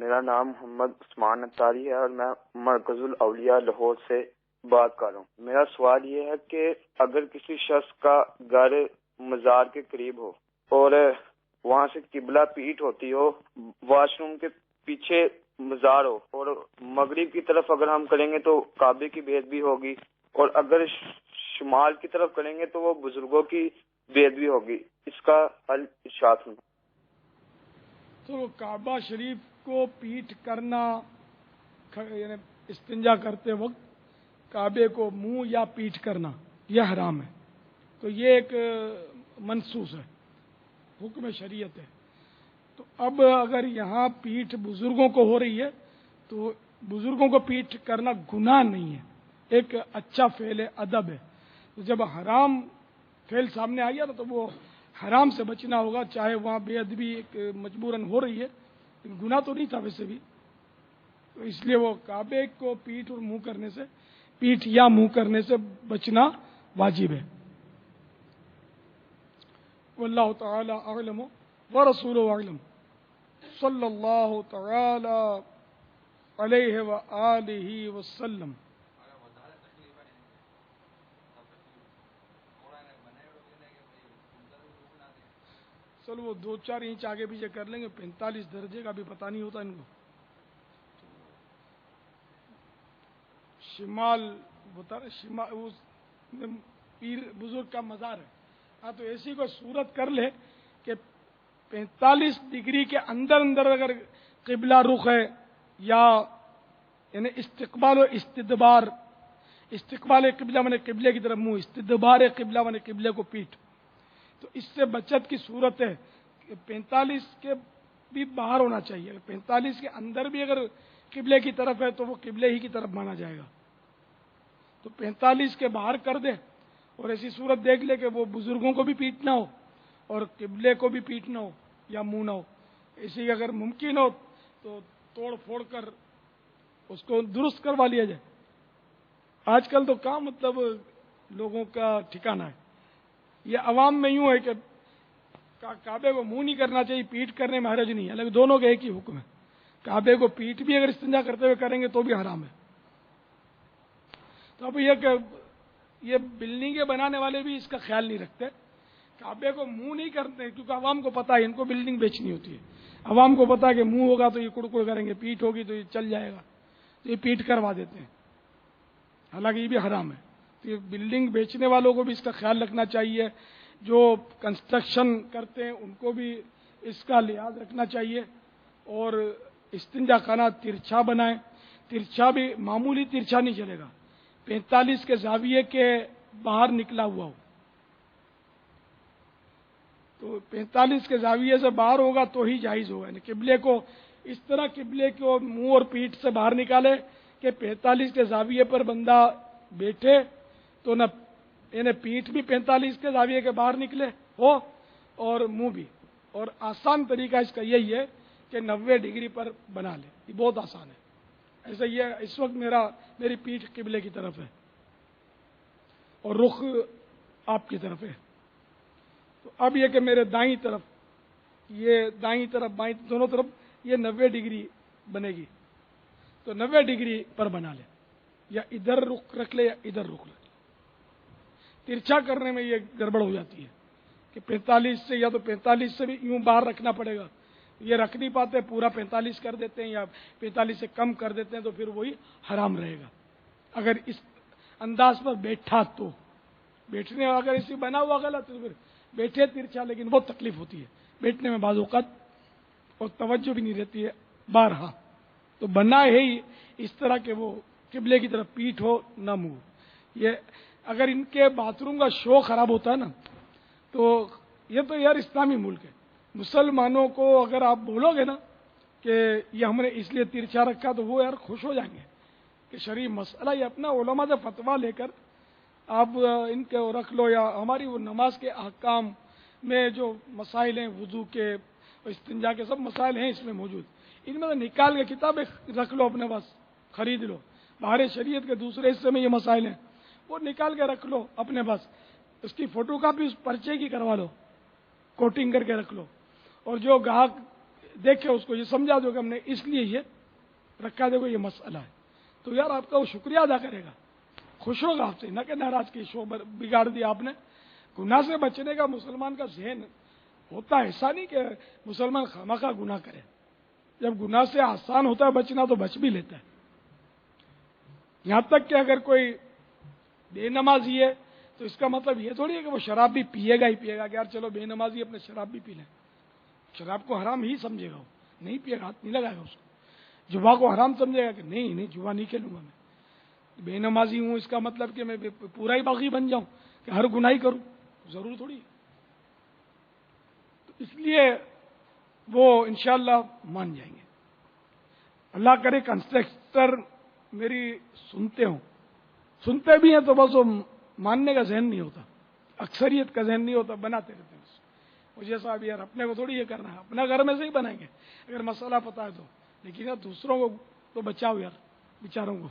میرا نام محمد عثمان اتاری ہے اور میں مرکز الاولیاء لاہور سے بات کر رہا ہوں۔ میرا سوال یہ ہے کہ اگر کسی شخص کا گھر مزار کے قریب ہو اور وہاں سے قبلہ پیٹ ہوتی ہو، واش روم کے پیچھے مزار ہو، اور مغرب کی طرف اگر ہم کریں گے تو کعبے کی بے ادبی ہوگی، اور اگر شمال کی طرف کریں گے تو وہ بزرگوں کی بے ادبی ہوگی، اس کا حل ارشاد ہوں۔ تو کعبہ شریف کو پیٹ کرنا، یعنی استنجا کرتے وقت کعبے کو منہ یا پیٹ کرنا یہ حرام ہے، تو یہ ایک منسوخ ہے، حکم شریعت ہے۔ تو اب اگر یہاں پیٹ بزرگوں کو ہو رہی ہے تو بزرگوں کو پیٹ کرنا گناہ نہیں ہے، ایک اچھا فعل ادب ہے۔ تو جب حرام فعل سامنے آ گیا نا تو وہ حرام سے بچنا ہوگا، چاہے وہاں بے ادبی ایک مجبوراً ہو رہی ہے، لیکن گناہ تو نہیں تھا ویسے بھی، تو اس لیے وہ کعبے کو پیٹ اور منہ کرنے سے، پیٹ یا منہ کرنے سے بچنا واجب ہے۔ واللہ تعالی اعلم ورسولہ اعلم، صلی اللہ تعالی علیہ وآلہ وسلم۔ چلو وہ 2-4 انچ آگے پیچھے کر لیں گے، 45 درجے کا بھی پتہ نہیں ہوتا ان کو۔ شمال بتا رہے، شمال پیر بزرگ کا مزار ہے، ہاں تو ایسی کوئی صورت کر لے کہ 45 ڈگری کے اندر اندر اگر قبلہ رخ ہے، یا یعنی استقبال و استدبار، استقبال قبلہ مانے قبلے کی طرف منہ، استدبار قبلہ مانے قبلے کو پیٹ، تو اس سے بچت کی صورت ہے کہ 45 کے بھی باہر ہونا چاہیے، 45 کے اندر بھی اگر قبلے کی طرف ہے تو وہ قبلے ہی کی طرف مانا جائے گا، تو 45 کے باہر کر دے، اور ایسی صورت دیکھ لے کہ وہ بزرگوں کو بھی پیٹنا ہو اور قبلے کو بھی پیٹنا ہو یا منہ نہ ہو، اسی اگر ممکن ہو تو توڑ پھوڑ کر اس کو درست کروا لیا جائے۔ آج کل تو کہاں مطلب لوگوں کا ٹھکانہ ہے، یہ عوام میں یوں ہے کہ کعبے کو منہ نہیں کرنا چاہیے، پیٹ کرنے میں حرج نہیں ہے، لیکن دونوں کا ایک ہی حکم ہے، کعبے کو پیٹ بھی اگر استنجا کرتے ہوئے کریں گے تو بھی حرام ہے۔ تو اب یہ کہ یہ بلڈنگیں بنانے والے بھی اس کا خیال نہیں رکھتے، کعبے کو منہ نہیں کرتے، کیونکہ عوام کو پتہ ہے ان کو بلڈنگ بیچنی ہوتی ہے، عوام کو پتہ ہے کہ منہ ہوگا تو یہ کڑکڑ کریں گے، پیٹ ہوگی تو یہ چل جائے گا، تو یہ پیٹ کروا دیتے ہیں، حالانکہ یہ بھی حرام ہے۔ تو یہ بلڈنگ بیچنے والوں کو بھی اس کا خیال رکھنا چاہیے، جو کنسٹرکشن کرتے ہیں ان کو بھی اس کا لحاظ رکھنا چاہیے، اور استنجا خانہ ترچھا بنائیں، ترچھا بھی معمولی ترچھا نہیں چلے گا، 45 کے زاویے کے باہر نکلا ہوا ہو، تو 45 کے زاویے سے باہر ہوگا تو ہی جائز ہوگا، یعنی قبلے کو اس طرح قبلے کو منہ اور پیٹھ سے باہر نکالے کہ 45 کے زاویے پر بندہ بیٹھے تو نہ یعنی پیٹھ بھی 45 کے زاویے کے باہر نکلے ہو اور منہ بھی، اور آسان طریقہ اس کا یہی ہے کہ 90 ڈگری پر بنا لے، یہ بہت آسان ہے۔ ایسا یہ اس وقت میری پیٹھ قبلے کی طرف ہے اور رخ آپ کی طرف ہے، تو اب یہ کہ میرے دائیں طرف، یہ دائیں طرف بائیں دونوں طرف یہ 90 ڈگری بنے گی، تو 90 ڈگری پر بنا لے، یا ادھر رخ رکھ لے یا ادھر رخ رکھ لے۔ ترچھا کرنے میں یہ گڑبڑ ہو جاتی ہے کہ 45 سے یا تو 45 سے بھی یوں باہر رکھنا پڑے گا، یہ رکھ نہیں پاتے، پورا 45 کر دیتے ہیں یا 45 سے کم کر دیتے ہیں، تو پھر وہی حرام رہے گا اگر اس انداز پر بیٹھا تو۔ بیٹھنے اگر اسی بنا ہوا غلط تو پھر بیٹھے ترچھا، لیکن بہت تکلیف ہوتی ہے بیٹھنے میں بعض اوقات، اور توجہ بھی نہیں رہتی ہے بارہا، تو بنا ہے ہی اس طرح کہ وہ قبلے کی طرف پیٹھ ہو نہ منہ۔ یہ اگر ان کے باتھ روم کا شو خراب ہوتا ہے نا تو یہ تو یار اسلامی ملک ہے، مسلمانوں کو اگر آپ بولو گے نا کہ یہ ہم نے اس لیے ترچھا رکھا تو وہ یار خوش ہو جائیں گے کہ شرعی مسئلہ، یہ اپنا علماء سے فتویٰ لے کر آپ ان کے رکھ لو، یا ہماری وہ نماز کے احکام میں جو مسائل ہیں، وضو کے استنجا کے سب مسائل ہیں اس میں موجود، ان میں سے نکال کے کتابیں رکھ لو اپنے پاس، خرید لو، باہر شریعت کے دوسرے حصے میں یہ مسائل ہیں وہ نکال کے رکھ لو اپنے پاس، اس کی فوٹو کاپی اس پرچے کی کروا لو، کوٹنگ کر کے رکھ لو، اور جو گاہک دیکھے اس کو یہ سمجھا دو کہ ہم نے اس لیے یہ رکھا، دیکھو یہ مسئلہ ہے، تو یار آپ کا وہ شکریہ ادا کرے گا، خوش ہوگا آپ سے، نہ کہ ناراض کی شو بگاڑ دیا آپ نے۔ گناہ سے بچنے کا مسلمان کا ذہن ہوتا ہے، ایسا نہیں کہ مسلمان خواہ گناہ کرے، جب گناہ سے آسان ہوتا ہے بچنا تو بچ بھی لیتا ہے۔ یہاں تک کہ اگر کوئی بے نمازی ہے تو اس کا مطلب یہ تھوڑی ہے کہ وہ شراب بھی پیے گا ہی پیے گا، کہ یار چلو بے نمازی اپنے شراب بھی پی لیں، شراب کو حرام ہی سمجھے گا، وہ نہیں پیے گا، ہاتھ نہیں لگائے گا اس کو۔ جوا کو حرام سمجھے گا کہ نہیں جوا نہیں کھیلوں گا میں، بے نمازی ہوں اس کا مطلب کہ میں پورا ہی باغی بن جاؤں کہ ہر گناہ ہی کروں، ضرور تھوڑی ہے۔ تو اس لیے وہ انشاءاللہ مان جائیں گے۔ اللہ کرے کنسٹرکٹر میری سنتے بھی ہیں تو بس وہ ماننے کا ذہن نہیں ہوتا، اکثریت کا ذہن نہیں ہوتا، بناتے رہتے ہیں وہ جیسا اب یار اپنے کو تھوڑی یہ کرنا ہے، اپنا گھر میں سے ہی بنائیں گے اگر مسئلہ پتا ہے تو، لیکن یار دوسروں کو تو بچاؤ یار، بیچاروں کو۔